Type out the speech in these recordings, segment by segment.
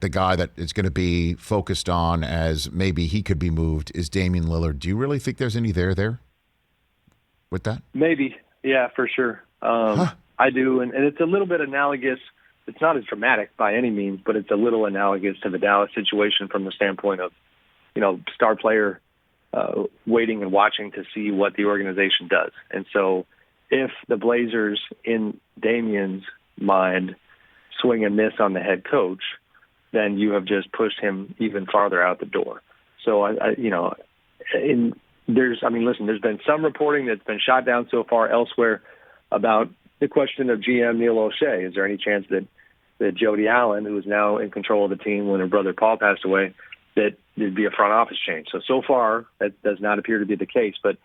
the guy that is going to be focused on as maybe he could be moved is Damian Lillard. Do you really think there's any there with that? Maybe. Yeah, for sure. I do. And it's a little bit analogous. It's not as dramatic by any means, but it's a little analogous to the Dallas situation from the standpoint of, star player waiting and watching to see what the organization does. And so if the Blazers, in Damian's mind, swing and miss on the head coach, then you have just pushed him even farther out the door. So, there's been some reporting that's been shot down so far elsewhere about the question of GM Neil O'Shea. Is there any chance that Jody Allen, who is now in control of the team when her brother Paul passed away, that there'd be a front office change? So far, that does not appear to be the case. But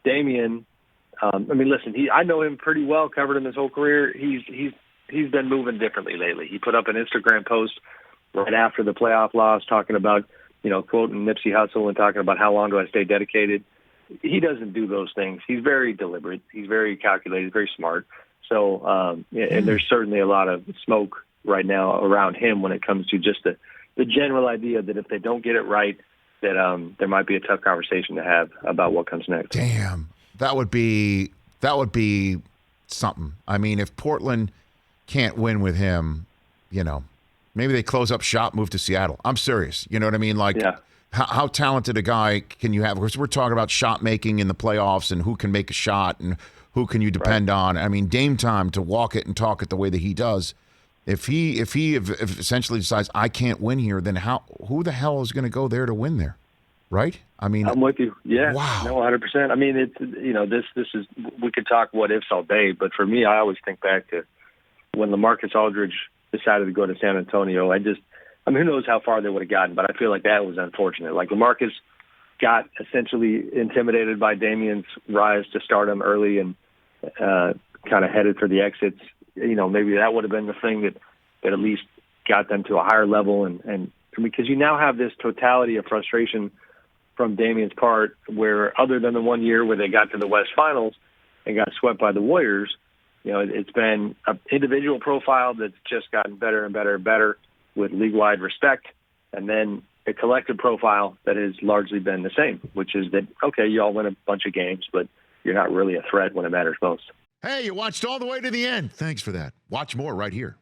Damian, I know him pretty well, covered him his whole career. He's been moving differently lately. He put up an Instagram post right after the playoff loss talking about, quoting Nipsey Hussle and talking about how long do I stay dedicated. He doesn't do those things. He's very deliberate. He's very calculated, very smart. So, and there's certainly a lot of smoke right now around him when it comes to just the general idea that if they don't get it right, that there might be a tough conversation to have about what comes next. Damn, that would be something. I mean, if Portland can't win with him, maybe they close up shop, move to Seattle. I'm serious. You know what I mean? Like, yeah. How talented a guy can you have? Because we're talking about shot making in the playoffs and who can make a shot and who can you depend on. I mean, Dame time to walk it and talk it the way that he does. If he essentially decides I can't win here, then who the hell is going to go there to win there, right? I mean, I'm with you. Yeah, wow. No, 100%. I mean, it's this is, we could talk what ifs all day, but for me, I always think back to when LaMarcus Aldridge decided to go to San Antonio. Who knows how far they would have gotten, but I feel like that was unfortunate. Like LaMarcus got essentially intimidated by Damian's rise to stardom early and kind of headed for the exits. Maybe that would have been the thing that at least got them to a higher level. And because you now have this totality of frustration from Damian's part where other than the 1 year where they got to the West Finals and got swept by the Warriors, it's been an individual profile that's just gotten better and better and better with league-wide respect, and then a collective profile that has largely been the same, which is that, okay, you all win a bunch of games, but you're not really a threat when it matters most. Hey, you watched all the way to the end. Thanks for that. Watch more right here.